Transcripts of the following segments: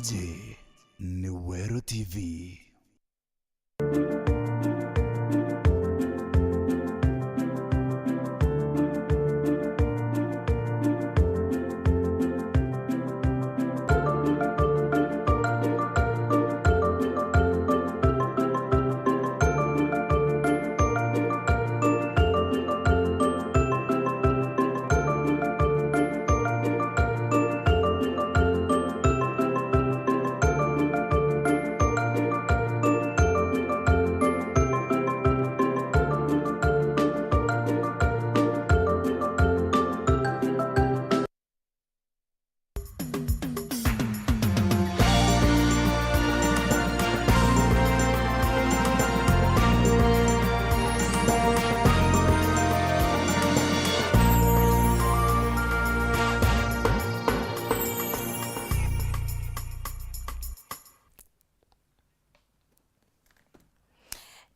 Gigi ni Weru TV.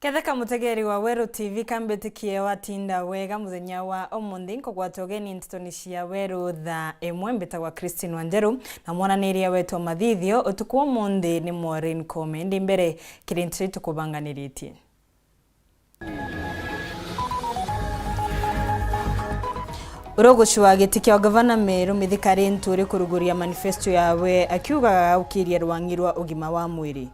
Ketheka mutegeri wa Weru TV kambetikie watinda wega muthenya wa omundi nkogwatogeni Nteto cia Weru Thaa Imwe mbitagwa WANJERU na mwananiria wetu mathithio utuku omundi ni Maureen Komendi mbere kirintri tukubanganiritie. Urogoshwa giti kya gavana Meru mithikari nturi kuruguria manifesto yawe akiuga ukiria rwangirwa ugima wa mwiri.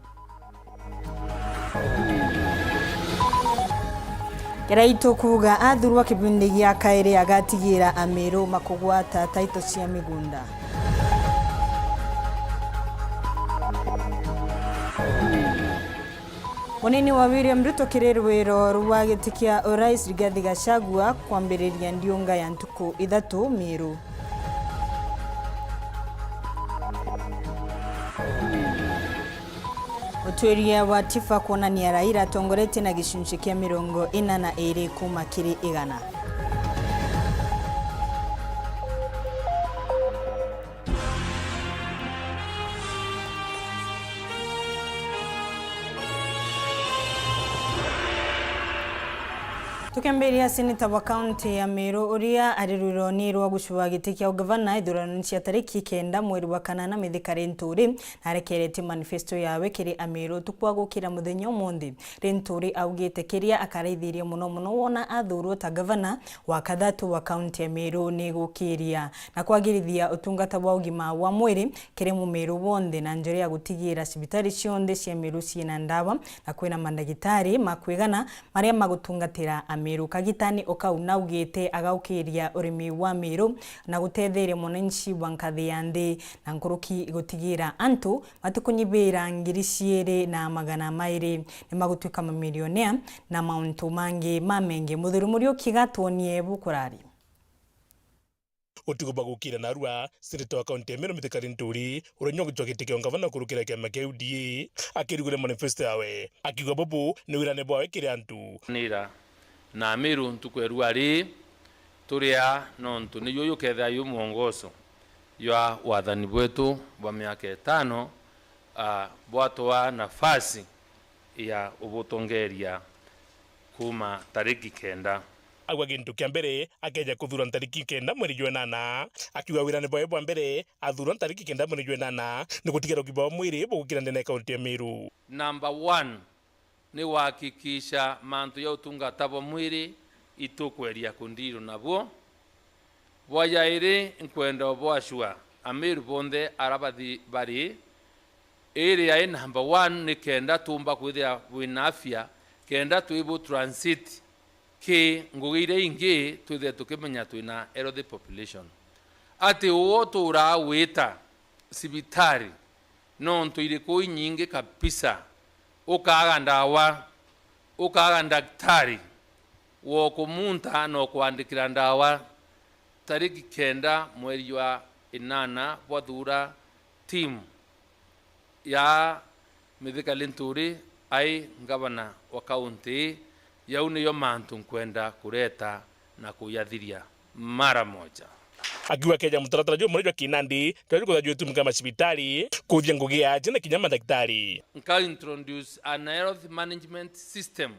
Keraito kuga athurwa kibindi gya kairi agatigira Ameru makugwata taito cia migunda. Munini wa William Ruto kirerwero rwa gitikia urais Rigathi Gachagua kwambiriria ndiunga ya ntuku 3 Meru. Utweria wa tifa kuonania Raila tongorete na gicunjĩ kia 42 kuma kiri 100. Tukemberia seneta wa county ya Meru uria ariruroni rwa gushwa giti kia gavana ithurano cia tariki 9 mweri wa kanana mithikari nturi narekerete manifesto yawe kiri Ameru tukwagukira muthenya omundi renturi augite kiria akaraithirie muno wona athurwo ta gavana wa kathatu wa county ya Meru ni gukiria na kwagirithia utungata wa ugima wa mwiri kiri mu Meru wonde na njori ya gutigira cibitari cionde cia Meru ciina ndawa na kwina mandagitari makwigana maria magutungatira Meru kagitani okauna ugite agaukiria urimi wa Meru na gutetheire mwananchi wa nkathi ya nthi na nkuruki gutigira antu matukunyibira ngiri ciere na magana mairi ni magutwika mamilionea na mauntu mangi mamenge muthuru murio kigatonie bukurari. Utigo bagukira narua seneta wa county Meru mithikari nturi urenyo gitwa gitikio gavana kurukira kiama kia UDA akirugure manifesto yawe akiuga bobo ni wirane bwawe kiri antu nira na Meru ntukweru ari turia nontu ni yoyo ketha yu mwongozo ya wathani wetu wa miaka 5 bwatwa nafasi ya ubutongeria kuma tariki 9 agwa gintu kia mbere akeja kuthura tariki 9 mweri wa 8 akiuga wirane bwawe bwa mbere athura tariki 9 mweri wa 8 ni gutigira ugima wa mwiri bugukira ndene kaunti ya Meru. Number 1 ni wakikisha mantu ya utungata bwa mwiri itukweria kundiru nabwo bwayaire nkwenda bwashwa Ameru bonde arabathi bari area ya number 1 ni kenda tumba kwithia wina afya kenda tuibu transit ki ngugire ingi tuthe tukimenya twina healthy population ati uoto urawita sibitari nontu iriku nyingi kabisa ukaga ndawa ukaga daktari wo kumunta no kuandikira ndawa tariki 9 mweri wa 8 bwathura team ya mithikari nturi ai gavana wa county yauni yo mantu nkwenda kureta na kuyathiria mara moja. Akiwa keja mutaratara jo mweri wa kinandi twari kuthajo tu mkama sibitari kuthia ngugi aje na kinyama daktari nka introduce an health management system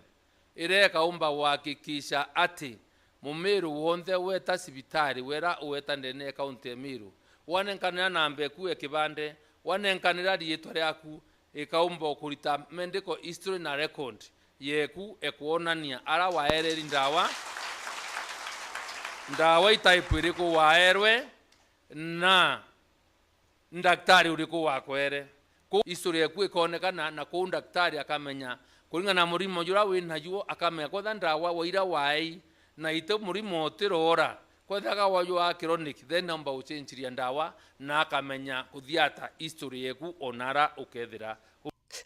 ire kaumba wakikisha ati mumeru wonde weta sibitari wera weta ndene county ya Meru wane nkana nambe kuwe kibande wanenkanira rietwa ryaku ikaumba kurita medical history na record yeku ekuonania ara waereri ndawa itaipu iriku waerwe na daktari uriku wakwere ku history yeku ikonekana na ku daktari akamenya kuringa na murimo jura wina juo akamenya kwa ndawa waira wai na ite murimo tirora kwa daga wayo wa chronic then number uchenchiria ndawa na akamenya kuthiata history yeku onara ukethira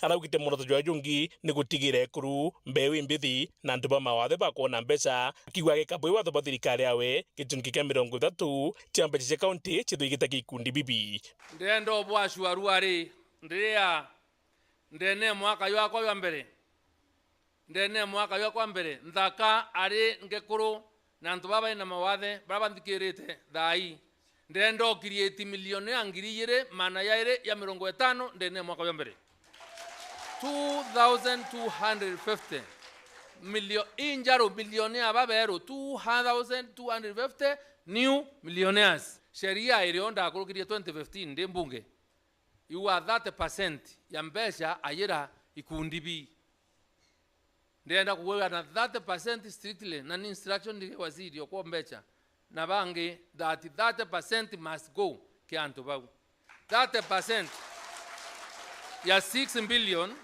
araugite muno tujwa jungi ni gutigire kuru mbewi mbithi na nduba mawathe ba kuona mbeca kiwa gikabwe watho ba thirikari yawe gicungi kia 30 cia mbeca cia kaunti chithugite gikundi bibi ndendo bwashu aruari ndiria ndene mwaka yakwa wa mbere nthaka ari ngekuru na ntu baba ina mawathe baba ndikirite thai ndendo create milioni angiri yire mana yaire ya 50 ndene mwaka wa mbere 2250 million injaro billionaire baberu 2250 new millionaires sheria ilionda akurukirie 2015 ndi mbunge you are 30% ya mbeca ayira ikundi bi ndenda kuwewa na 30% strictly na instruction ndi waziri okwo mbeca na bangi that 30% must go kianto bagu 30% ya 6 billion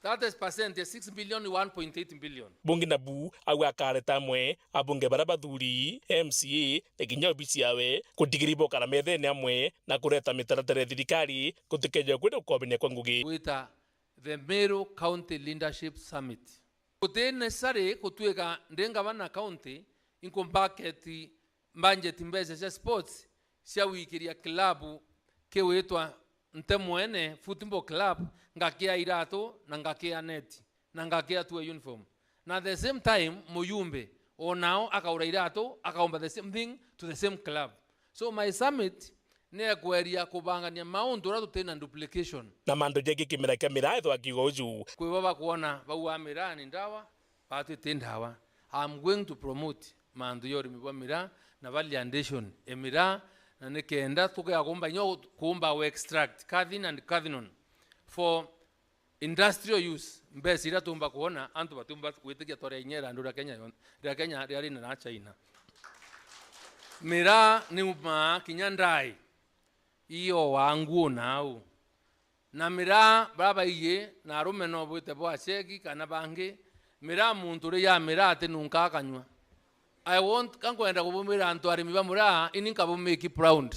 30% ya 6 billion 1.8 billion bungi na bu awa kare tamwe abunge barabathuri MCA eginya obisi yawe kutigiribo kana methene amwe na kureta mitaratara thirikari kutikeja kwenda kwabine kwa ngugi wita the Meru County Leadership Summit kute necessary kutueka ndenga bana county inko bucket budget mbeze cia sports cia wikiria club kewetwa Ntemwene football club ngakia irato na ngakia net na ngakia tu uniform na the same time muyumbe onao akaura irato akaomba the same thing to the same club so my summit ne kweria kubangania maundu ra tutena duplication na mando jege kimera kamera etho akigoju kwe baba kuona bau amira ni ndawa patu tendawa I'm going to promote mando yori mibwa mira na validation emira na nekenda tuka kumba nyo kumba we extract cathin and cathinon for industrial use mbesi ira tumba kuona antu batumba kwitikia tore nyera ndura Kenya yari na China mira ni uma kinyandai iyo wangu nao na mira baba iye na rume no bwite bwa cheki kana bangi mira muntu ri ya mira ate nunka akanywa I want kankwenda kubumira antu arimi bamura ininka bumeki proud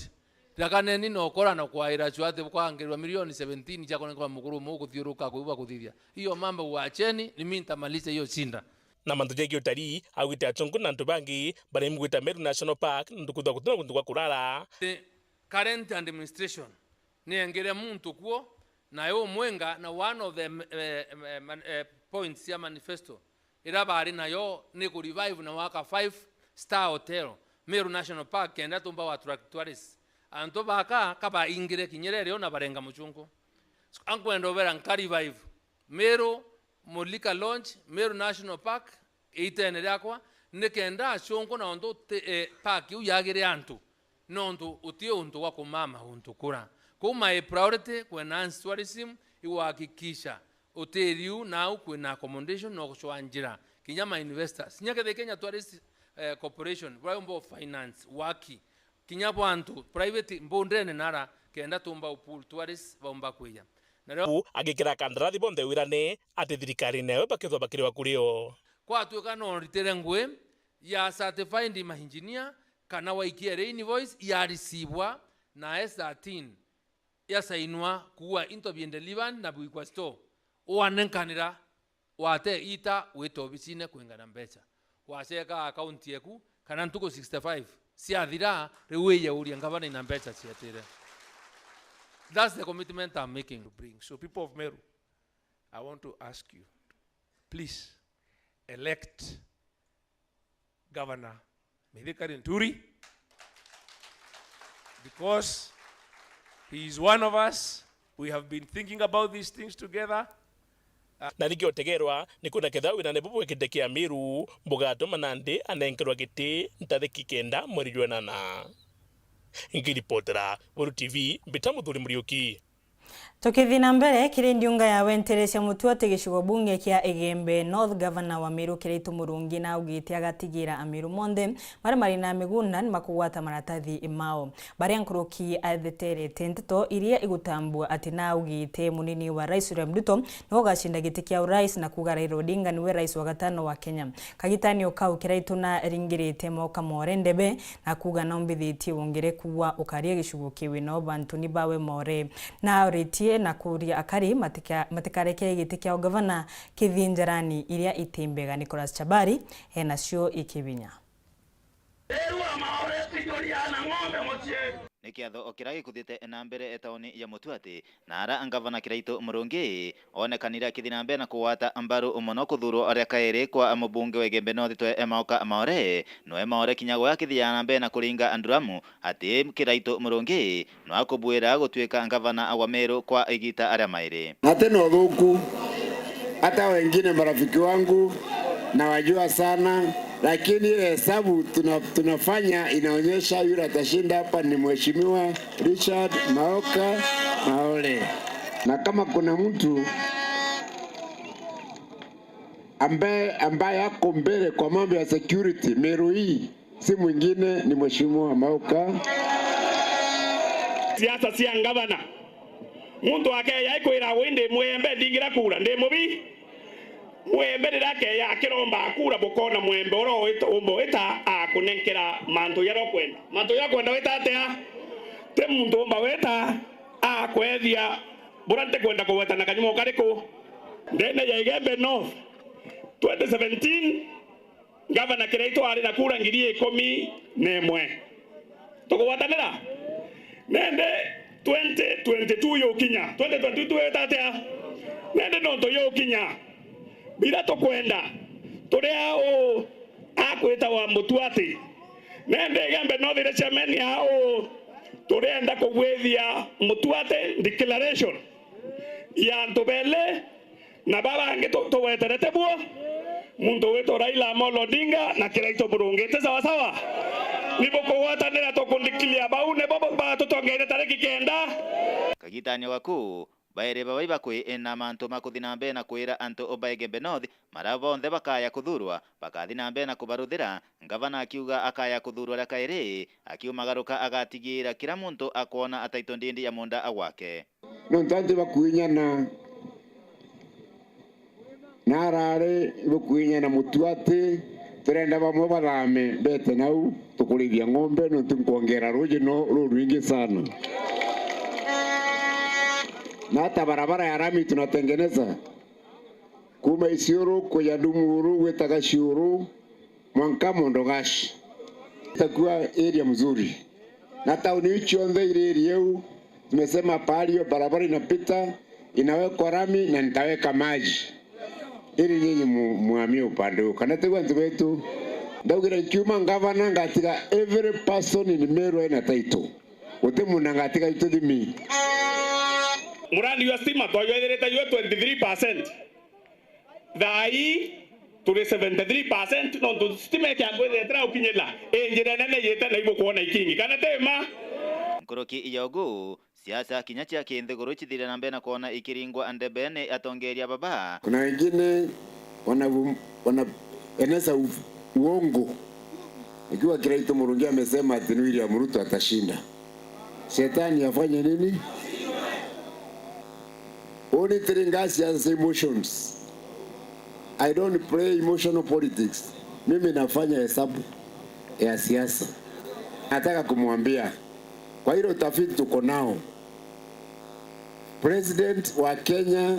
rakaneni no kora na kwaira chwate kwangirwa milioni 17 chako kwa mukuru mu kuthiuruka kuiba kuthithia hiyo mambo waacheni ni mimi nitamaliza hiyo chinda na mantu jege utari awite achungu na ntubangi bare mwita Meru National Park ndukutha kutuna kundu kwa kurara the current administration ni ngere muntu kuo na yo mwenga na one of the points ya manifesto irabari na yo ni ku revive na waka 5-star hotel Meru National Park kenda tumba wa tourists anto baka kaba ingire kinyerere ona barenga muchungu ankwendo vera nka revive Meru Mulika Launch Meru National Park itene yakwa nekenda achongo na ondo park yu yagire antu nondo utio unto wako mama unto kura kuma a priority kwa enhance tourism iwahakikisha hoteli na ukuna accommodation no kuchwanjira kinyama investors nyake the Kenya Tourist Corporation Brombo Finance waki kinyapo antu private mbondene nara kenda tumba upul tourist bomba kuya na agikira kandrathi bonde wirane ati thirikari nayo bakithwa bakiriwa kurio kwa tuka no ritere ngwe ya certified engineer kana waikiere invoice ya receive na S13 ya sainwa kuwa into bien delivered na buikwa store wanenkanira wate ita weto bisine kwengana mbecha waseka account yeku kana ntuko 65 siathira rewe uri ngabana ina mbecha ciatire. That's the commitment I'm making to bring. So people of Meru, I want to ask you, please elect Governor Nturi because he is one of us. We have been thinking about these things together. Na rikio tegerwa ni kuna kethawi na nebubu kitekia Meru mbugato manande anenkerwa giti ntariki kenda mweri jwenana. Ngiripotera Weru TV mbitamuthuri Muriuki. Tukithina mbere kiri ndiunga ya wenterecia mutuate gicigo bunge kia Igembe North Governor wa Meru Kiraitu Murungi na ugite agatigira amiru monde mari na miguna ni makugwata maratathi imao bari ankuruki atheterete Nteto iria igutambua ati na ugite munini wa Rais William Ruto no gashinda giti kia urais na kuga Raila Odinga niwe rais wa gatano wa Kenya. Kagitani okau Kiraitu na ringirite moka morendebe na kuga na umbithiti wongereku wa ukaria gicigo kiwi no bantu ni bawe more na ritie na kuria akari matikareke giti kia gavana kithinjarani iria itimbega Nicholas Chabari enacio ikibinya Nikiatho okiragi kuthite na mbere etaoni ya Mutuati na ara gavana Kiraitu Murungi onekanira kithina mbere na kuwata ambaru umuno kuthurwo aria kairi kwa mubunge wa Igembe North twe emaoka maore no emaore kinyago ya kithiana mbere na kuringa anduramu ati Kiraitu Murungi no akubwira gutwika gavana wa Meru kwa igita aria mairi hata no thuku hata wengine marafiki wangu na wajua sana, lakini ile hesabu tunafanya inaonyesha yule atashinda hapa ni Mheshimiwa Richard Maoka Maole. Na kama kuna mtu ambaye yako mbele kwa mambo ya security Meru hii si mwingine ni Mheshimiwa Maoka. Siasa si gavana muntu wake yaikoira wende mwembe dingira kura ndi mubi mwembe ndake ya kiromba kura bokona mwembe oro umbo eta akunenkera manto yakwenda weta atea te muntu umba weta akwethia burante kwenda kuweta na kanyumo kariko ndene ya Igembe North 2017 gavana Kiraitu ari na kura 10,011 tukuwatanira nende 2022 yokinya 2022 weta atea nende nonto yokinya bila tokwenda turia o akwita wa Mutuati nende Igembe North ile chameni hao turenda kugwethia Mutuati declaration ya ntobele na baba nge to weterete buo muntu weto Raila Amolo Odinga na Kiraitu Murungi sawa sawa nibo kuwatanira tokundikilia baune bobo ba tutongere tariki kenda kagitani waku baire baba kwe ena manto makuthina mbere na kwira anto oba Igembe North maravonthe bakaya kuthurwa bakathina mbere na kubaruthira gavana akiuga akaya kuthurwa la kairi akiumagaruka agatigira kila muntu akona ataito ndindi ya munda awake no ntante bakuinyana narare bakuinyana Mutuati turenda bamwe barame bete nau tukulithia ng'ombe no tunkuongera roje no rwingi sana na hata barabara ya rami tunatengeneza kuma Isiolo kwa Dumuru wetaga Shiuru Mwanka Mondogashi itakuwa area mzuri na tauni chonde ile area tumesema palio barabara inapita inawekwa rami na nitaweka maji ili nyinyi muamie upande huko kana tegwa ntubetu ndagira kiuma gavana ngatiga every person in Meru ina title wote munangatiga itudimi murandi wa stima twayoerete yo 23% thai turi 73% no tu stima kya gwetera ukinyela enjira nene yeta na ibo kuona ikingi kana tema Nkoroki iyogu siasa kinyacha kinthiguru chithire na mbere na kuona ikiringwa andebene atongeria baba kuna wengine wana eneza uongo ikiwa Kiraitu Murungi amesema ati William Ruto atashinda shetani afanye nini only triggers as emotions. I don't play emotional politics. Mimi nafanya hesabu ya siasa. Nataka kumwambia kwa hilo utafiti tuko nao. President wa Kenya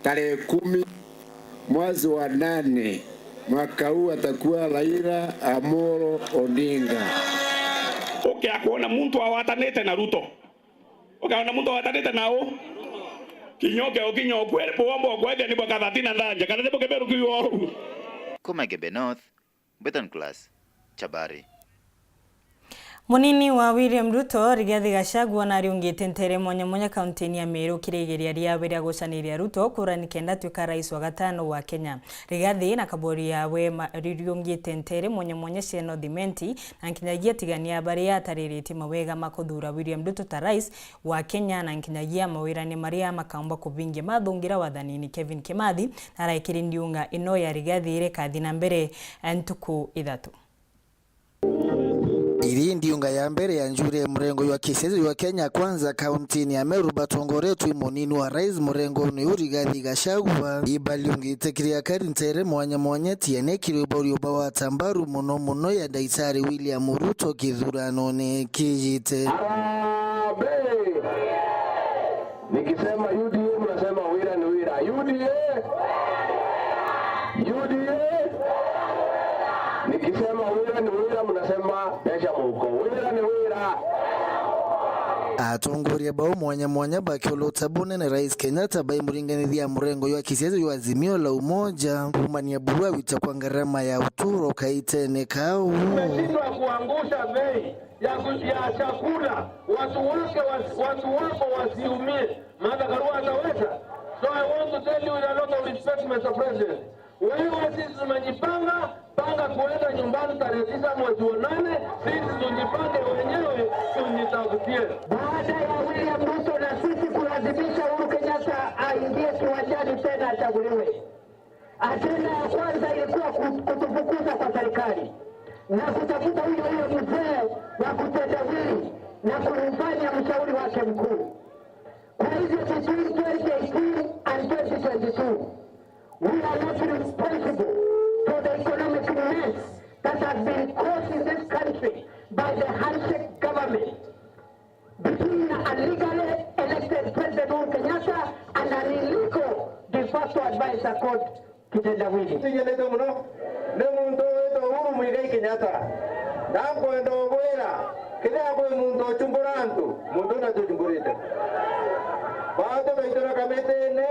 tarehe 10 mwezi wa 8 mwaka huu atakuwa Raila Amolo Odinga. Okay, akuona muntu awatanete na Ruto. Ukaona muntu awatanete nao kinyoke okinyokwe bombo gwethe ni boka 30 ndanja kana ndipo keberu kiyo kuma Igembe North Beton Class Chabari Munini wa William Ruto Rigathi Gachagua na riungite ntere mwanya kaunti ya Meru kiregeria riawe ria gucaniria Ruto kurani kenda tuika rais wa gatano wa Kenya. Rigathi na kaburi yawe riungite ntere mwanya cieno thimenti na nkinyagia tigania bari ataririti mawega makuthura William Ruto ta rais wa Kenya na nkinyagia mawirani maria makaomba kubingia mathungira wathanini Kevin Kimathi na raikiri ndiunga ino ya Rigathi ire kathi na mbere ntuku ithatu. Iri ndiunga ya mbere ya njure mrengo wa kisiasa wa Kenya kwanza kaunti ya Meru batongoretwe munini wa rais mrengo ni Rigathi Gachagua ibaliungite kiria karintere mwanya tiene kiribori obawa tambaru muno ya daitari William Ruto kithurano ne kijite. Nikisema UDA mnasema wira ni wira. UDA nikisema wira ni wira mnasema pesha muko. Wira ni wira. Atongoria bao mwanya bakiolo tabone na rais Kenyatta bai muringanithia mrengo wa kisiasa wa Azimio la Umoja kumania burua wita kwa gharama ya uturo kaitene kau. Umeshindwa kuangusha bei ya chakula watu wako wasiumie. Martha Karua ataweza. So I want to tell you with a lot of respect, Mr. President. Wewe sisi tumejipanga kuenda nyumbani tarehe 9 mwezi wa 8, sisi tujipange wenyewe tujitafutie. Baada ya William Ruto na sisi kulazimisha Uhuru Kenyatta aingie kiwanjani tena achaguliwe. Ajenda ya kwanza ilikuwa kutufukuza kwa serikali na kutafuta huyo mzee wa kutendawili na kumfanya mshauri wake mkuu. Kwa hivyo between 2018 and 2022 we are not responsible for the economic mess that has been caused in this country by the handshake government between a legally elected President Uhuru Kenyatta and an illegal de facto advisor called Kitendawili. Tingeleta muno ne muntu wetu Uhuru Muigai Kenyatta ndako ndo bwera kile hapo muntu chumburantu muntu na chumburita baada baitona kametene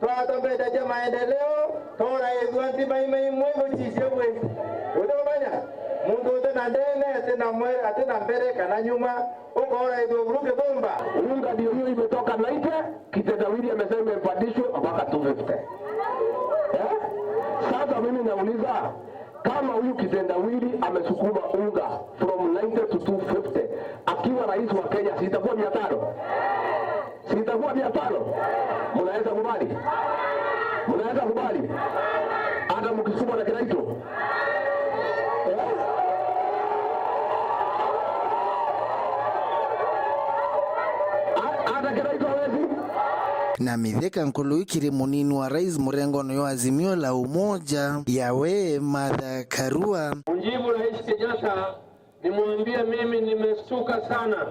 twatombe ja maendeleo tora ezwanti Imwe ngochise we udobanya muntu tena ndene tena mwe tena mbele kana nyuma ukora hizo vuruge bomba unga ndio hiyo imetoka 90 Kitendawili amesema imepandishwe mpaka 250. Sasa mimi nauliza kama huyu Kitendawili amesukuma unga from 90 to 250 akiwa rais wa Kenya sitakuwa 500? Sitakuwa 500? Mnaweza kubali? Mnaweza kubali? Hata mkisukuma na kiraito. Hata kiraito hawezi? Na mitheka nkulu ikiri munini wa rais mrengo no Azimio la Umoja yawe Martha Karua. Unjibu Rais Kenyatta, nimwambie mimi nimestuka sana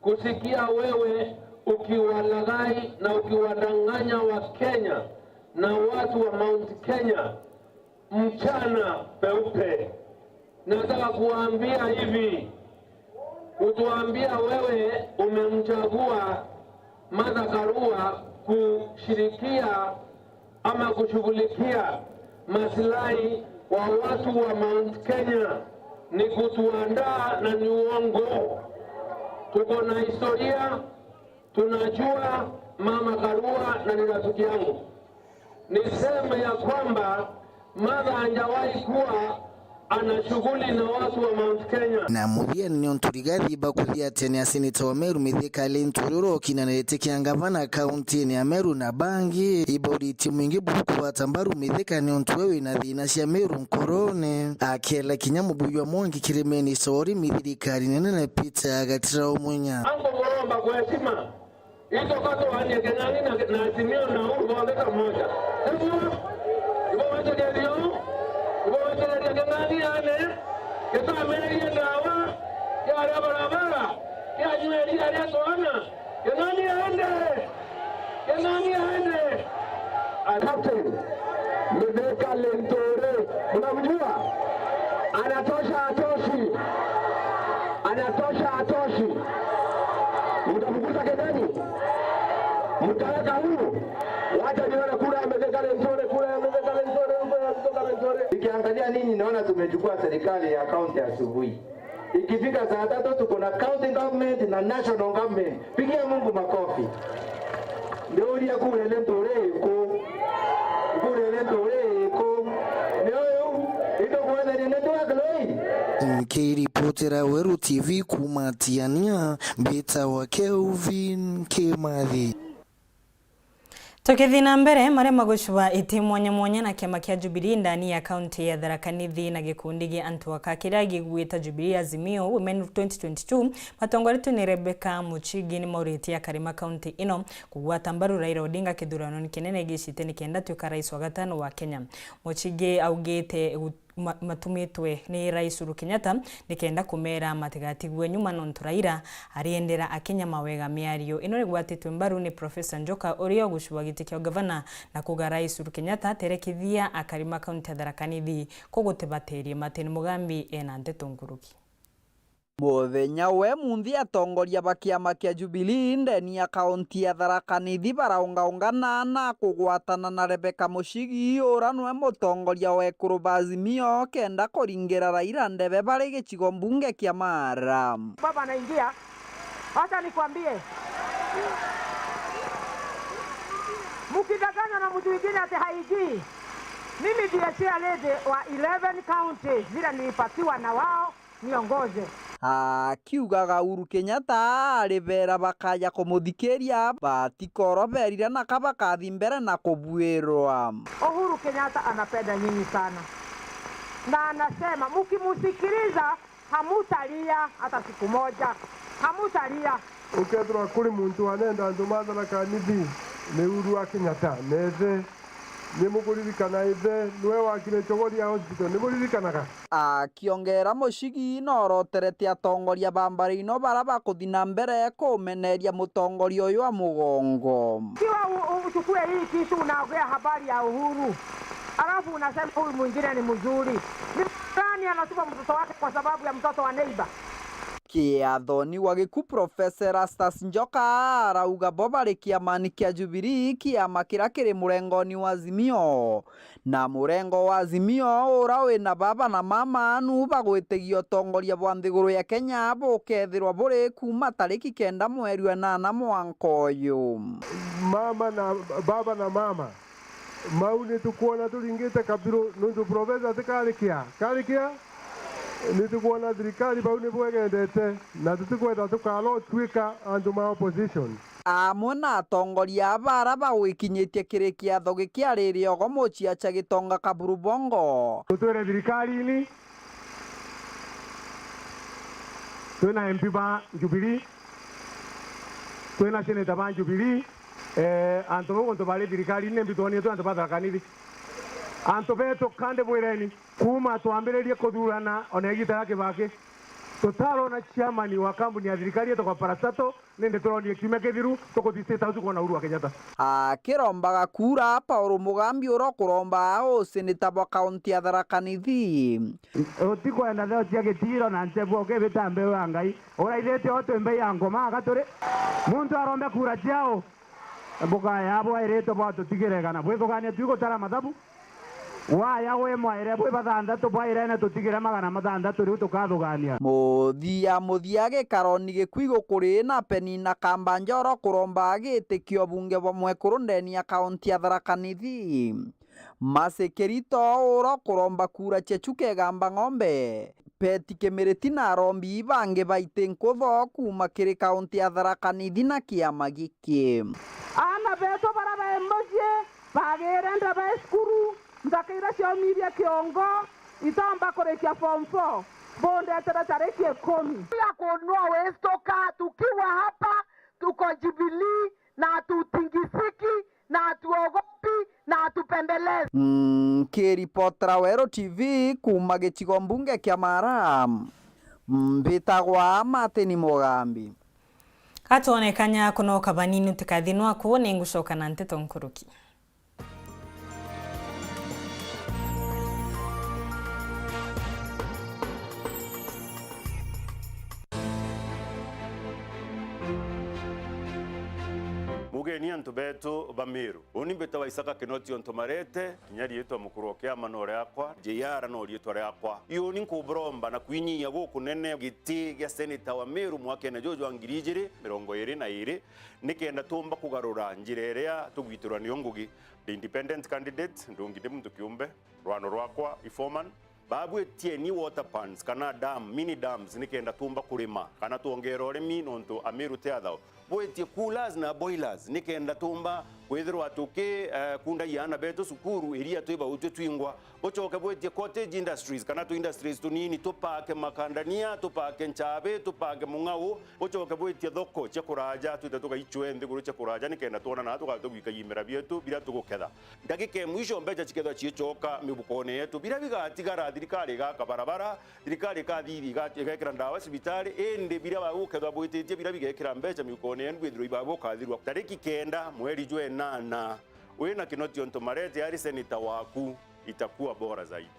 kusikia wewe ukiwalaghai na ukiwadanganya wa Kenya na watu wa Mount Kenya mchana peupe. Nataka kuambia hivi, kutuambia wewe umemchagua Martha Karua kushirikia ama kushughulikia maslahi wa watu wa Mount Kenya ni kutuandaa na ni uongo. Tuko na historia, tunajua Mama Karua na ni rafiki yangu. Niseme ya kwamba Martha hajawahi kuwa ana shughuli na watu wa Mount Kenya. Na muthia ni Rigathi bakuthia tene aseneta wa Meru mithika lentururo kinanete kiangavana kaunti ya Meru na bangi ibori timu ingi buku watambaru mithika ni wewe na thina cia Meru nkorone akela kinyamu buywa mongi kiremeni sori mithirikari nene na pita gatira umunya ango ngoromba kwa heshima hizo kato wanye Kenyani na Azimio na Uhuru waweka moja ibo wacha ndio Kenani ane kesa ameri dawa ya barabara ya nyeri ya toana Kenani ande Captain Mdeka Lentore unamjua anatosha atoshi mtafukuza Kenani mtaweka huyu wacha nione kura Mdeka Lentore Nikiangalia nini naona tumechukua serikali ya kaunti asubuhi. ikifika saa 3 tuko na county government na national government. Pigia Mungu makofi. Ndio ulia kurele ntoreko. Kurele ntoreko. Ndio ito kuona ni ndio agloi. Nikiripotera Weru TV kumatiania Beta wa Kelvin Kimathi. Tukithina mbere mare magushuba iti mwanya na kiama kia Jubilee ndani ya kaunti ya Thaa Nithi na gikundi gia antu akakira gigwita Jubilee Azimio Women 2022 matongoretu ni Rebecca Muchigi ni mauriti ya karima kaunti ino kugwata mbaru Raila Odinga kithurano ni kinene gicite ni kenda tuka rais wa gatano wa Kenya. Muchigi augite matumitwe ni Rais Uhuru Kenyatta nikenda kumera matigatigwe nyuma nontu Raila ariendera Akenya mawega miario ino rigwatitwe mbaru ni Professor Njoka uria gushuba giti kia gavana na kuga Rais Uhuru Kenyatta terekithia akarima kaunti ya Thaa Nithi kugutebaterie matini mugambi ena Nteto nguruki. Muthenya we munthi atongoria bakiama kia Jubilee ndeni ya kaunti ya Thaa Nithi baraungaungana na kugwatana na Rebecca Muchigi ura nwe mutongoria we kuruba Azimio kenda kuringira Raila ndebe bari gicigo mbunge kia Mara. Baba anaingia. Acha nikwambie. Mukidanganya na mtu mwingine ati haiji. Mimi ndiye chairlady wa 11 counties zile nilipatiwa na wao niongoze. Akiugaga Uhuru Kenyatta aribera bakaya kumuthikiria batikoroberire na kabakathi mbere na kubwirwa. Uhuru Kenyatta anapenda nyinyi sana na anasema mkimusikiliza hamutalia hata siku moja, hamutalia. Ukethwa kuri muntu anenda ndumatha na Nithi ni Uhuru Kenyatta neze ni mukuririkana ithe niwe wakire chogori ya hospital ni mukuririkanaga. Akiongera Muchigi noroterete atongoria bambari ino bara bakuthina mbere kumeneria mutongoria uyu wa mugongo. Kiwa uchukue hii kitu unaongea habari ya Uhuru alafu unasema huyu mwingine ni mzuri. Nani anatupa mtoto wake kwa sababu ya mtoto wa neighbor? Kiathoni wa giku Professor Njoka arauga bobari kiamani kia Jubilee kiama kira kiri murengoni wa Azimio na murengo wa Azimio ura wina baba na mama nu bagwitigio tongoria bwa nthiguru ya Kenya bukethirwa buri kuma tariki 9 mweri wa 8 mwaka uyu. Mama na baba na mama mauni tukuona turingite kabiro nundu Professor tikarikia nitukuona thirikari bau ni bwegendete na tutikwenda tukalo twika andu ma opposition. Amwe na atongoria bara bagwikinyitie kiri kiatho gikiaririo go muciacha gitonga Kaburu Bongo. Tutwire thirikari-ini twina MP ba Jubilee twina seneta ba Jubilee antu bogo bari thirikari-ini mbitoni tu antu ba Thaa Nithi antu beto kande bwireni kuma tuambiririe kuthurana ona igita yake bake tutaro na chairman wa kampuni ya thirikari yetu kwa parastato nende turonie kiume kithiru tukuthiste tausu kuona Uhuru Kenyatta. Kirombaga kura Paul Mugambi uro kuromba o seneta bwa kaunti ya Thaa Nithi. Utikwenda theo cia gitiro na ntebu okebita mbeu ya Ngai uraithete oto mbei ya ngoma agaturi muntu arombe kura ciao mbuga yabo ireto bwa tutigirega bwithugania twigutara mathabu waya we mwaire bwe bathandatu bwairene tutigire magana mathandatu riu tukathugania. Muthia gikaroni gikwigo kuri na Peni na Kamba Njoro kuromba gitikio bunge bwa mwekuru ndeni ya kaunti ya Thaa Nithi. Masekerito uro kuromba kura chechuke gamba ng'ombe Peti Kemereti na rombi bange baite nkutho kuma kiri kaunti ya Thaa Nithi na kiama giki. Ana beto bara emboje bagirenda ba skuru ndakaira cia media kiongo itamba kurekia form 4 bonde tariki 10 ya kunua westoka tukiwa hapa tuko Jubilee na tutingisiki na tuogopi na tupembelezi. Kiripotera Weru TV kuma gicigo mbunge kia Mara mbitagwa Mateni Mugambi. Atuonekanya kuno kabanini tukathinwa kuone ngushoka na Nteto nkuruki. mugeni antu betu bamiru uni beta waisaka kinoti onto marete nyari yetu mukurokea manore yakwa jeyara no lieto yakwa iyo ni kubromba na kwinyi yago kunene giti ya seneta wa Meru mwake na jojo angirijire 22 nikenda tumba kugarura njirerea tugwitirwa ni ongugi the independent candidate ndungide muntu kiumbe rwano rwakwa ifoman babu etie ni water pans kana dam mini dams nikenda tumba kulima kana tuongera urimi nonto Ameru teathao boetie coolers na boilers nikenda tumba kwethirwa atuke kunda yana beto sukuru iria tuiba utwe twingwa bochoke boetie cottage industries kana tu industries tunini tupake makandania tupake nchabe tupake mungao bochoke boetie thoko chekuraja tutatuka ichwende guru chekuraja nikenda tuona na tukatugika yimera bietu bila tuguketha ndagike mwisho mbeja chiketha chichoka mibukone yetu bila bigatigara thirikari gaka barabara thirikari kathiri gakira ndawa sibitari ende bila baguketha boetie bila bigekira mbeja mibukone yendu bithiro ibabokathirwa tariki 9 mweri jwe na wena kinoti onto marete ari seneta waku itakuwa bora zaidi.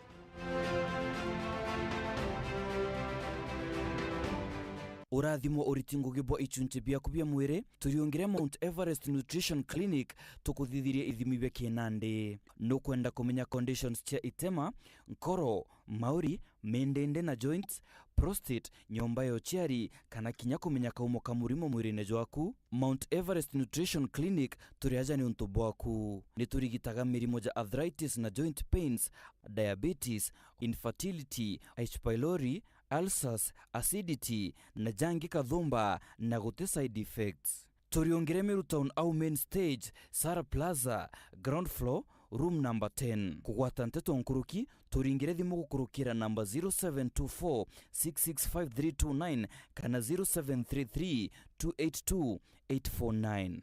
Urathimo uritingo gibo ichunche bia kubia mwire turiongere Mount Everest Nutrition Clinic tukuthithirie ithimi bya kinande no kwenda kumenya conditions cia itema nkoro mauri mendende na joints prostate nyomba yo chiari kana kinya kumenya kaumo kamurimo mwirine jwaku Mount Everest Nutrition Clinic turiaja ni untu bwaku ni turigitaga mirimo ja arthritis na joint pains diabetes infertility H pylori ulcers acidity na jangi kathumba na gute side effects turiongere Meru Town au main stage Sara Plaza ground floor room number 10 kugwata Nteto nkuruki turingire thimu gukurukira number 0724665329 kana 0733282849.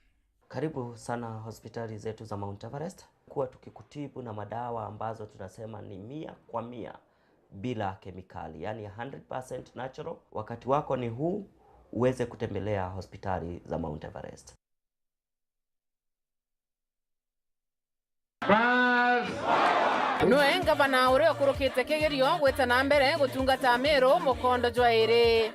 Karibu sana hospitali zetu za Mount Everest kuwa tukikutibu na madawa ambazo tunasema ni 100% bila kemikali, yani 100% natural. Wakati wako ni huu uweze kutembelea hospitali za Mount Everest. Nwe ngavana ure okurukite kigerio gweta na mbere gutungata Ameru mukondo jwaire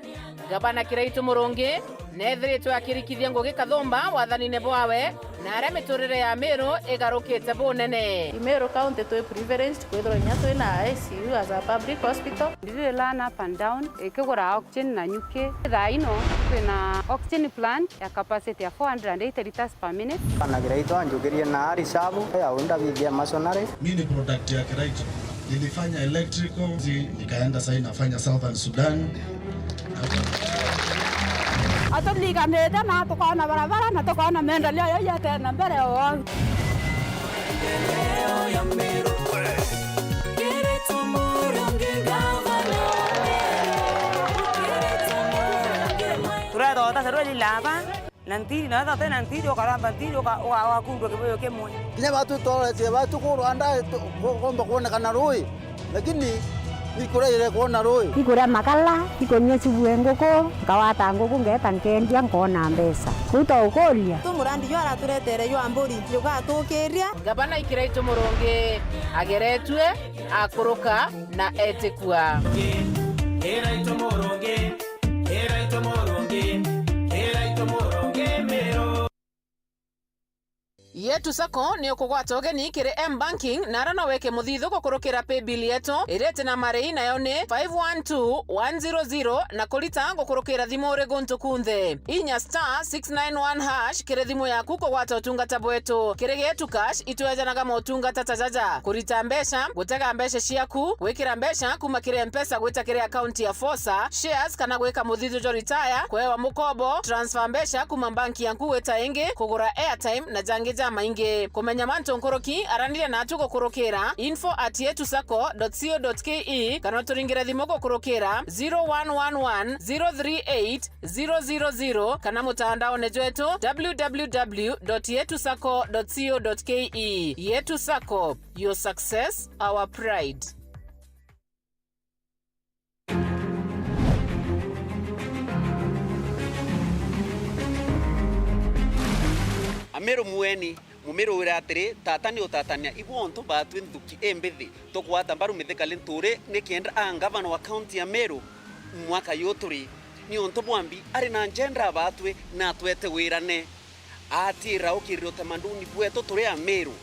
gavana Kiraitu Murungi nethiritwe akirikithia ngugi kathumba wathanine bwawe na aria miturire ya Ameru igarukite bunene. Meru County to privileged kwithirwa nya twina ICU as a public hospital. Ndire learn up and down ikigura oxygen na nyuki thaino twina oxygen plant ya capacity ya 480 liters per minute. Kana Kiraitu anjukirie na arisabu ya unda bidhia masonary. Mimi ni product ya Kiraitu. Nilifanya electrical, nikaenda sasa nafanya Southern Sudan. Atulika nenda na tukona barabara na tukona maendeleo ya tena mbele yao. Ya Meru Kiraitu Murungi gavana Turado tasaroli lava nanti na tata nanti jo karamba ntijo wa kundu kiboyo kemwe kinya watu tole watu kuranda komba kuona kana roi lakini nikuraire kuona roi ikura makala ikonye sibuengoko kawata ngoko ngeta nkendia ngona mbesa kuto ukoria tumurandi yo araturetere yo amburi yo gatukiria gavana Kiraitu Murungi ageretwe akuruka na etikua Kiraitu Murungi Kiraitu Murungi Kiraitu Murungi Meru yetu sako ni ukugwata ugeni kiri M-Banking na rana weke muthithu gukurukira pay bill yetu irete na marei nayo ni 512100 na kulita gukurukira thimu uri guntu kunthe inya *691# kiri thimu yaku kugwata utungata bwetu kiri getu cash itwejanaga motungata tajaja kurita mbesha gutega mbesha ciaku gwikira mbesha kuma kiri M-Pesa gwita kiri account ya Fosa shares kana gwika muthithu jo retire kwewa mukobo transfer mbesha kuma banki yanku gwita ingi kugura airtime na jangi maingi kumenya manto nkoroki arandire na atugo kurokera info@yetusako.co.ke kana turingire thimo kurokera 0111038000 kana mutandao nejetu www.yetusako.co.ke. Yetu Sako, your success, our pride. Ameru mueni mumeru URETERI tata ni utatania ibonto batwe nduki embethi tokwata mbaru mithekali nture ni kienda angavana wa county ya Meru mwaka yoturi ni onto bwambi ari na njendra batwe na twete wirane atira ukiria utamaduni bwetu turi Ameru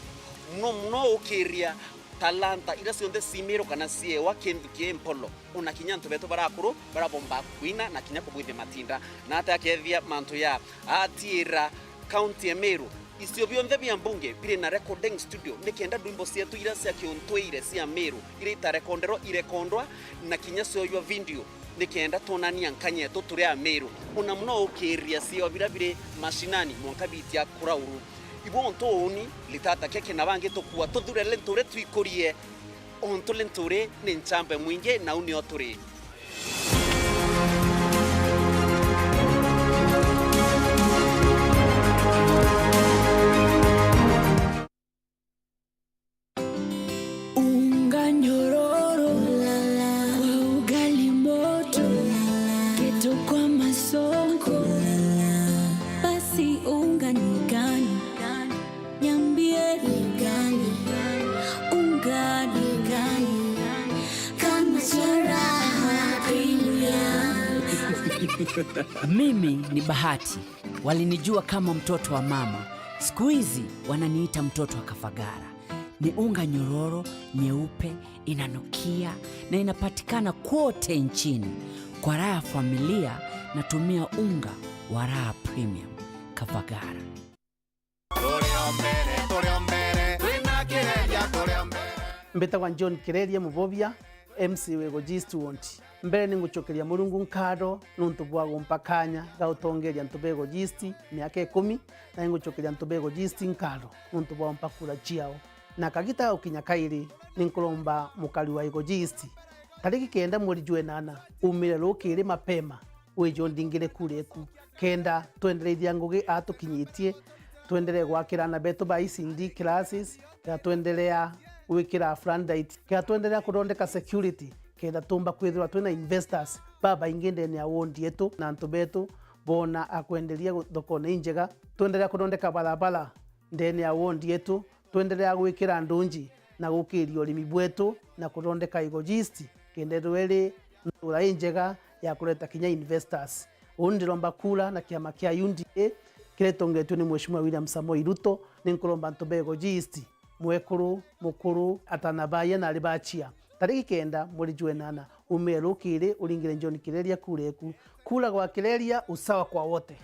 muno ukiria talanta ira cionthe simiro kana ciewa kindu kiempolo una kinya ntu betu barakuru barabomba kwina na kinya kubwithia matinda na ata akethia mantu ya atira county Ameru isio bionthe bia mbunge bire na recording studio nikienda ndwimbo cietu ira cia kiontwire cia Ameru ira itarekondero irekondwa na kinya cioywa video nikienda tonania nkanyeto turi Ameru una muno ukiria cio birabire mashinani mwanka bitia kurauru ibo ontoni litata keke na bange tokua tuthure lenture twikorie onto lenture ni nchambe mwinge na uni oturi unga nyororo kwa ugali moto keto kwa masongo basi unga ni gani niambie ni gani unga ni gani kama sharaha Mimi ni Bahati, walinijua kama mtoto wa mama, siku hizi wananiita mtoto wa Kafagara. Ni unga nyororo, nyeupe, inanukia na inapatikana kote nchini. Kwa raha ya familia natumia unga wa Raha Premium Kafagara. Mbetagwa John Kireria Mubobia MC wego G20 mbere ningucokeria Murungu nkado nuntu bwa gumpakanya gautongeria ntubego G miaka 10 na ningucokeria ntubego G nkado nuntu bwa mpakura chiao na kagita ukinya kairi ninkulomba mukali wa ego G tariki 9 mweri Jwenana umire rukiri mapema wejo ndingire kureku kenda twendereithia ngugi atukinyitie tuendelee gwakirana betu ba ICD classes ya tuendelea wikira frandite ya tuendelea kurondeka security kenda tumba kwithirwa twina investors baba ingende ni awondi yetu na ntu betu bona akwendelia thokone njega tuendelea kurondeka barabara ndeni awondi yetu tuendelea gwikira ndunji na gukirio limi bwetu na kurondeka igojist kende rwele ura njega ya kuleta kinya investors undiromba kula na kiama kia UNDA kiretongetu ni Mheshimiwa William Samoei Ruto ninkuromba ntubego G mwekuru mukuru atanabaye na libachia tariki 9 mweri Jwenana umero kire uringire John Kireria kureku kula kwa Kireria usawa kwa wote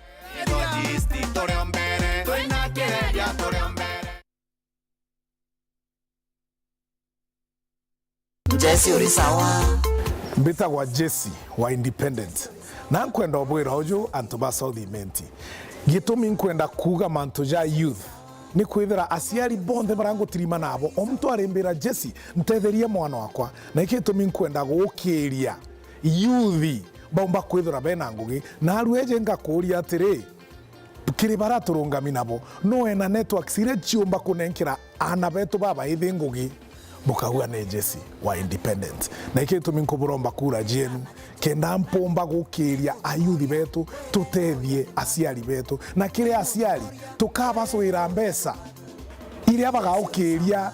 Jesse uri sawa mbitagwa Jesse wa Independent na nkwenda obwira ojo antuba South Imenti gitumi nkwenda kuga mantoja youth ni kwithira asiari bonde barango tirima nabo omuntu arembera Jesse ntetheria mwana wakwa na ikitumi nkwenda gukiria youth bomba kwithira bena ngugi na arueje ngakuria atiri kiri baraturungami nabo no ena network sire chiomba kunenkira ana betu baba ithi ngugi mukahuga ne Jesse wa Independent na ikitumi nkuburomba kura jenu kenda mpomba gukiria ayuthi betu tutethie asiari betu na kire asiari tukabaswira mbesa iria bagaukiria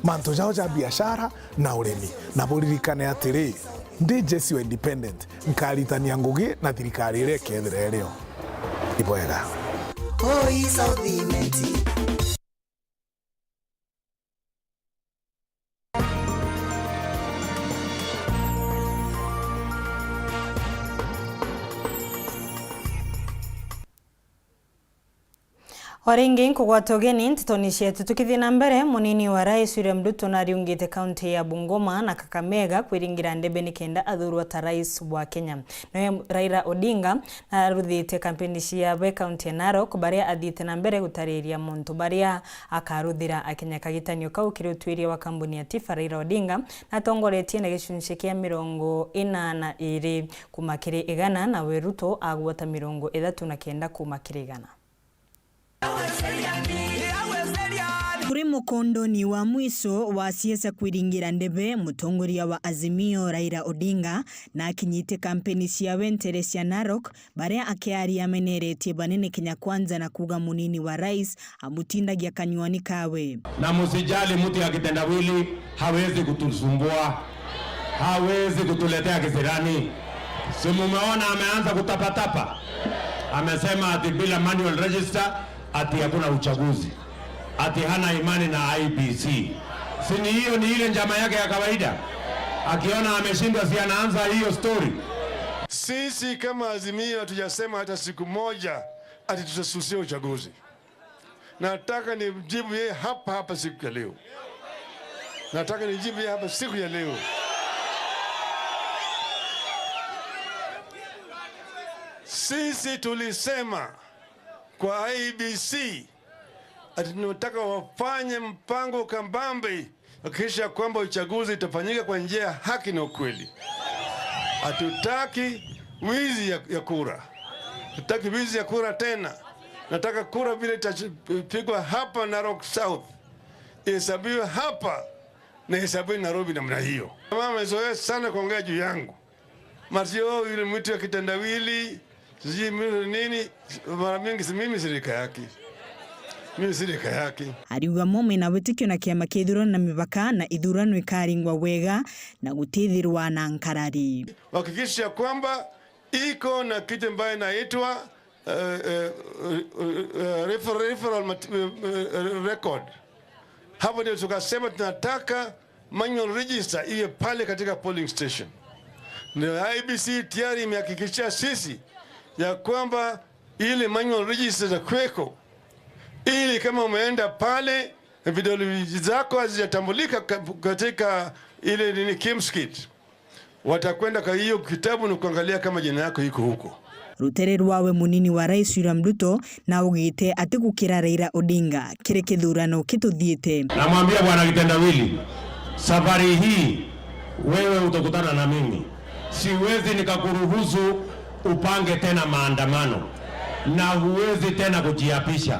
manto jao ja biashara na uremi na buririkane atiri ndi Jesse wa Independent nkaritania ngugi na thirikari ire kethire rio ibwega Oi South Imenti Waringi nkugwata ugeni Nteto nishetu tukithii na mbere munini wa rais William Ruto nariungite kaunti ya Bungoma na Kakamega kwiringira ndebe nikenda athurwa ta rais wa Kenya. Nawe Raila Odinga naruthite kampeni cia kaunti ya Narok baria athite na mbere gutariria muntu baria akaruthira akenya kagitanio kau kirutwiria wa kambuni ya Tifa. Raila Odinga natongoretie na gicunci kia 82 kuma kiri 100 na we Ruto agwata 39 kuma kiri 100. Kuri mukondo ni wa mwiso wa siasa kwiringira ndebe mutongoria wa Azimio Raila Odinga na akinyite kampeni cia wentere cia Narok baria akiaria ameneretie banene Kenya Kwanza na kuga munini wa rais amutindagia kanywani kawe. Na musijali mtu akitendawili hawezi kutusumbua, hawezi kutuletea kisirani. Si mumeona ameanza kutapatapa. Amesema ati bila manual register ati hakuna uchaguzi, ati hana imani na IBC. Si ni hiyo ni ile njama yake ya kawaida? Akiona ameshindwa si anaanza hiyo story. Sisi kama Azimio hatujasema hata siku moja ati tutasusia uchaguzi. Nataka nijibu yeye hapa siku ya leo. Nataka nijibu yeye hapa siku ya leo. Sisi tulisema kwa IBC ati tunataka wafanye mpango kambambe kisha kwamba uchaguzi itafanyika kwa njia ya haki na ukweli. Hatutaki wizi ya kura. Hatutaki wizi ya kura tena. Nataka kura vile itapigwa hapa Narok South ihesabiwe hapa na hesabiwe Nairobi namna hiyo. Mama amezoea sana kuongea juu yangu. Masio yule mtu ya kitendawili, sijui nini, mara mingi mimi sirika yake. Mimi sirika yake. Ariuga momi na witikio na kiama kithurano na mibaka na ithurano ikaringwa wega na gutithirwa na nkarari. Hakikisha kwamba iko na kitu ambayo inaitwa referral record. Hapo ndio tukasema tunataka manual register iwe pale katika polling station. Ndio IBC tayari imehakikishia sisi ya kwamba ile manual register za kweko, ili kama umeenda pale vidole zako hazijatambulika katika ile nini kimskit, watakwenda kwa hiyo kitabu na kuangalia kama jina yako iko huko. Rutere rwawe munini wa Rais William Ruto na ugite ati gukira Raila Odinga kire kithurano kituthiite. Namwambia bwana kitendawili, safari hii wewe utakutana na mimi. Siwezi nikakuruhusu upange tena maandamano na huwezi tena kujiapisha.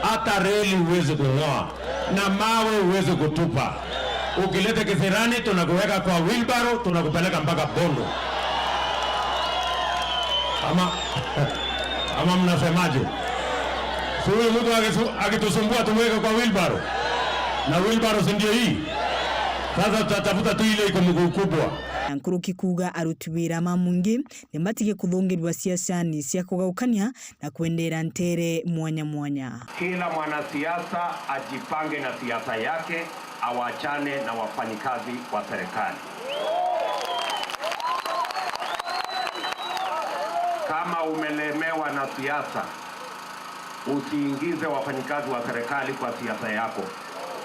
Hata reli huwezi kung'oa na mawe huwezi kutupa. Ukilete kisirani tunakuweka kwa wheelbarrow, tunakupeleka mpaka Bondo. Ama mnasemaje? Huyu mtu akitusumbua tumweke kwa wheelbarrow. Na wheelbarrow si ndio hii? Sasa tutatafuta tu ile iko mguu kubwa. Nkuru kikuga aruti wira mamungi nimatige kuthungirwa siasani cia kugaukania na kuendera ntere mwanya mwanya. Kila mwanasiasa ajipange na siasa yake, awachane na wafanyikazi wa serikali. Kama umelemewa na siasa, usiingize wafanyikazi wa serikali kwa siasa yako.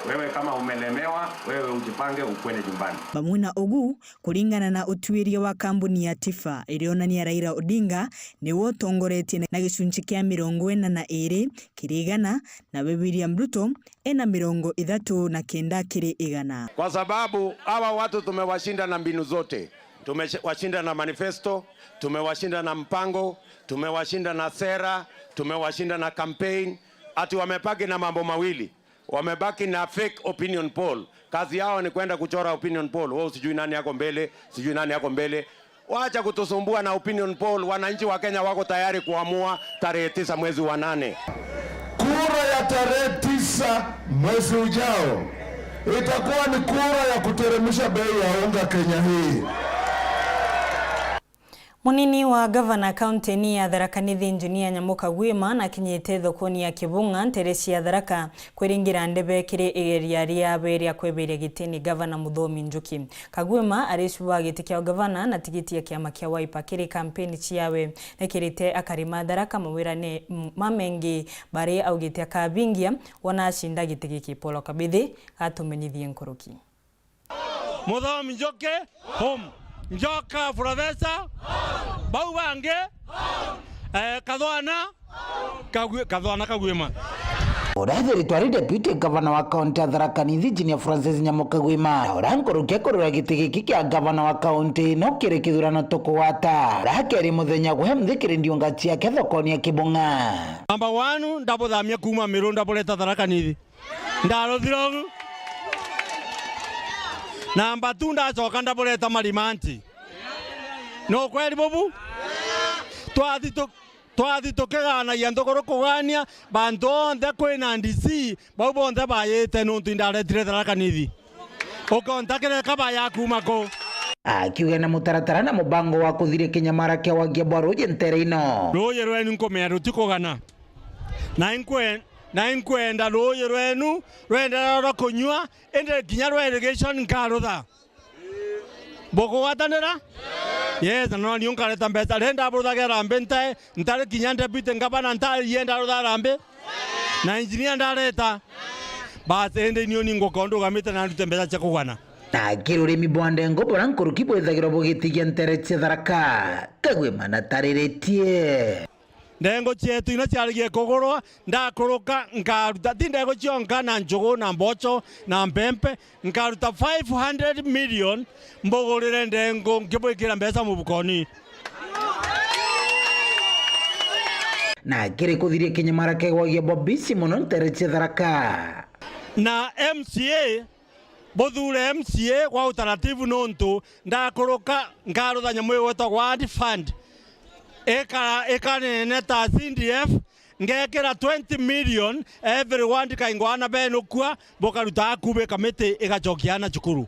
Wewe kama umelemewa, wewe ujipange ukwende nyumbani. Bamuna ogu kuringana na utuiria wa kambuni ya Thaa ilionania Raila Odinga ni wotongoretie na gicunji kia 42 kirigana na William Ruto ena 39 kiri igana. Kwa sababu hawa watu tumewashinda na mbinu zote. Tumewashinda na manifesto, tumewashinda na mpango, tumewashinda na sera, tumewashinda na campaign. Ati wamepaki na mambo mawili. Wamebaki na fake opinion poll. Kazi yao ni kwenda kuchora opinion poll. Wao sijui nani yako mbele, sijui nani yako mbele. Waacha kutusumbua na opinion poll. Wananchi wa Kenya wako tayari kuamua tarehe 9 mwezi wa 8. Kura ya tarehe 9 mwezi ujao itakuwa ni kura ya kuteremsha bei ya unga Kenya hii. Munini wa gavana kaunti ni ya Tharaka Nithi Engineer Nyamuka Gwima na kinyete thokoni ya Kibunga nteresi ya Tharaka kwiringira ndebe kiri igeria ria beria kweberia gitini gavana Muthomi Njuki. Kagwima arishuwa giti kia gavana na tigiti ya kiama kia Wiper kiri kampeni ciawe nekirite akarima Tharaka mawira ne mamengi bari au giti akabingia wanashinda giti giki Polo Kabithi atumenyithie nkuruki. Muthomi Njuki home Njoka Professor bau bange Kadhwana Kagwima. Urathiri twari deputy governor wa county ya Tharaka Nithi Engineer Francis Nyamuka Gwima urankurukia kurura giti giki kia governor wa county no kiri kithurano tukuwata rakeri muthenya gwe mthikiri ndiunga ciake thokoni ya Kibunga. Number 1 ndabuthamia kuma Miru ndabuleta Tharaka Nithi ndarothirogu. Namba 2 ndacoka ndabuleta Marimanti. No kweli bobu? Twathi tukigana ya ndogoro kugania bantu onthe kwina ndisi bau bonthe bayite nuntu ndaretire Tharaka Nithi. Ukontakire kaba ya kuma ko. Akiuga na mutaratara na mubango wa kuthire kinyamara kia wangia bwa ruje ntere ino. Ruje rwenu nkomea rutikugana. na inkwenda ruyo rwenu rwenda ro kunywa ende kinya rwa irrigation nkarutha boko watanera yes no ni unkareta mbeta renda burutha rambe ntare kinya ndebite ngabana ntare yenda rutha rambe na engineer ndareta basi ende niyo ningo kondo gamite na ndute mbeta cha kugana na kirurimi bwandengo borankuru kibwethagirwo bugitigia ntereche tharaka kagwe mana tariretie ndengo chetu ina cyarigie kugurwa ndakuruka ngaruta ndego cionka na njugu na mbocho na mbempe ngaruta 500 million mbogorire ndengo ngibwikira mbeca mubukoni na kiri kuthirie kinyamara kegwagia bobisi muno ntereche tharaka na MCA bothure MCA kwa utaratibu nontu ndakuruka ngarutha nyamu wetagwa Ward Fund eka nene ta CDF ngekera 20 million everyone ndikaingwana beno kwa bokaruta akube kamete igachokiana chukuru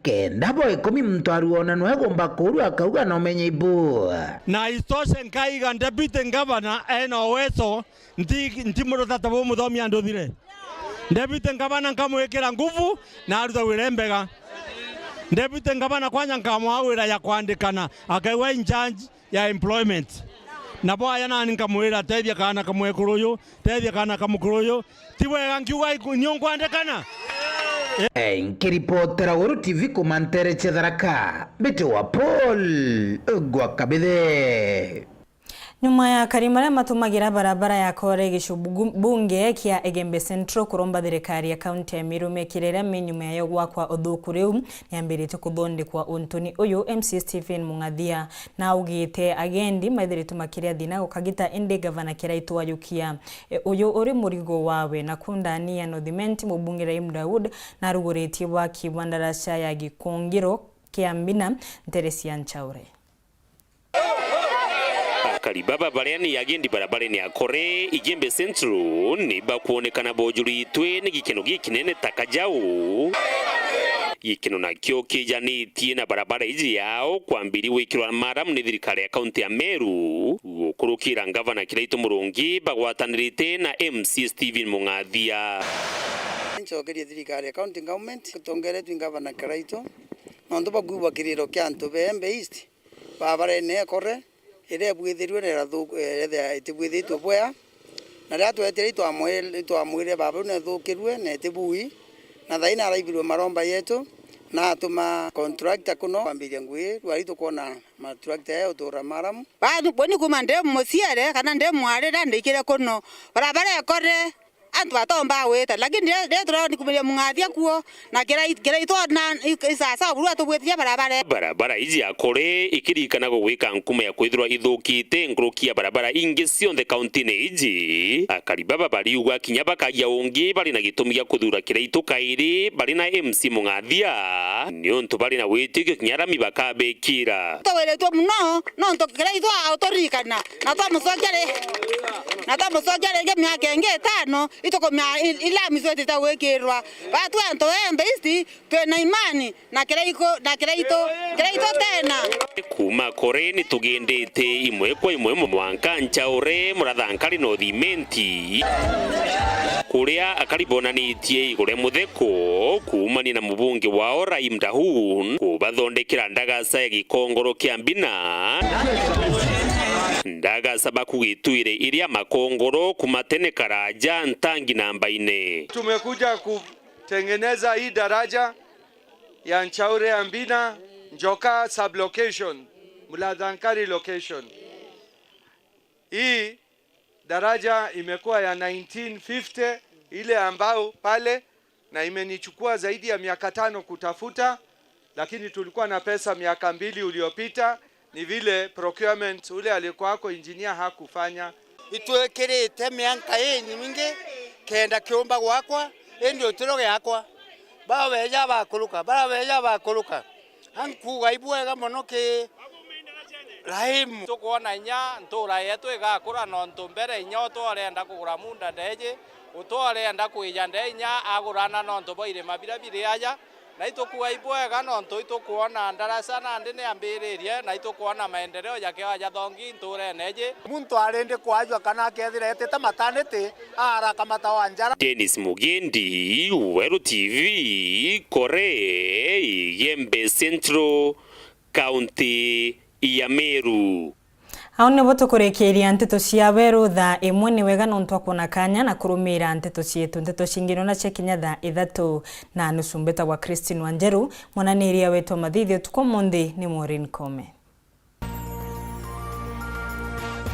kenda boy komi mtwaru ona no egomba kuru akauga no menye ibu na istoshe nkaiga deputy governor eno weso nti murotha tabo muthomi anduthire deputy governor nkamwekera nguvu na aruta wirembega deputy governor kwanya nkamwawira ya kwandikana akaiwa in charge ya employment na boya nani nkamwira tethia kana kamwekuruyo tethia kana kamukuruyo tiwega nkiuga nyongwandikana nkiripotera Weru TV kumantereche tharaka bitu wa Paul Gwakabithe nyuma ya karimara matumagira barabara ya kore gicubunge kia Egembe Central kuromba thirikari ya kaunti ya Meru mekirera menyuma ya gwakwa uthuku riu niambirite kuthondekwa untuni uyu MC Stephen Mungathia na ugite agendi maithiritu makiria thina gukagita indi gavana Kiraitu wayukia uyu uri murigo wawe na kundania Northiment mubungira Imdaud na ruguritie wa kiwandarasha ya gikongiro kiambina Nteresia Nchaure Karibaba barani yagendi barabarani akore Igembe Central ni bakuonekana bojuri itwe ni gikeno gikinene takajau gikeno nakyo kijanitie na barabara iji yao kwambiri wikirwa maramu ni thirikari ya kaunti ya Meru gukurukira gavana Kiraitu Murungi bagwatanirite na MC Stephen Mungathia nchokerie thirikari ya county government kutongeretwe gavana Kiraitu nondu bagubwa kiriro kya antu Embe East barabara ne akore ere bwithirwe na thuku itibwithitwe bwa na ratu etire itwamwire baba ne thukirwe na itibui na thaina araibirwe maromba yetu na atuma contractor kuno kwambiria ngui rwari kuona matractor ya utura maramu bani boni kumande musiare kana nde mware ndikire kuno barabara yakore antu batomba weta lakini ndio ndikumiria Mungathia kuo na Kiraitu na isasa buru atubwithia barabara iji akore ikirikana gwika nkuma ya kwithirwa ithukite ngurukia barabara ingi cionthe kaunti ne iji Akaribaba bari ugwa kinya bakagia ungi bari na gitumi ya kuthura Kiraitu kairi bari na MC Mungathia niontu bari na witikio kinyarami bakabekira taweretwo muno no to Kiraitu autorikana na tamusogere ngemyaka enge 5 itokomya ilami zote tawekirwa watu ento Embe East twena imani na Kiraitu tena kuma kore ni tugendete imwe kwa imwe mwanka Nchaure murathankari Northiment kuria akaribonanitie igure mutheko kumani na mubunge wao Raimdahun kubathondekera ndagasa ya gikongoro kia mbina ndagasa bakugituire iria makongoro kumatene karaja ntangi namba 4 tumekuja kutengeneza hii daraja ya Nchaure Ambina Njoka sublocation Muladhankari location. Hii daraja imekuwa ya 1950 ile ambao pale na imenichukua zaidi ya miaka 5 kutafuta, lakini tulikuwa na pesa miaka 2 uliopita. Ni vile procurement ule alikuwako engineer hakufanya. Itwekerete miaka yenyi mingi kenda kiomba gwakwa ndio turoge yakwa baweja bakuluka ankuga ibwega muno ki Rahim tukuona nya ntura yetu igakura no ntumbere nya twarenda kugura munda ndeje utwarenda kuija ndenya agurana no ntuboire mabira biri aja na itukuwa ibwega nontu itukuona ndarasa na ndine ambiririe na itukuona maendeleo ya kiwanja thongi nture neje muntu arende kwajwa kana kethira etete matanete araka matawanjara. Dennis Mugendi, Weru TV, Kore, Igembe Central, County ya Meru. Hau nĩguo tũkũrĩkĩria nteto cia Weru thaa ĩmwe. Nĩ wega no twakona kanya na kũrũmĩrĩra nteto cietu. Nteto cingĩ na cekinya thaa 3:30 mbeta gwa Christine Wanjeru mwananĩria wetu mathithio tuko mundi ni Maureen Kome.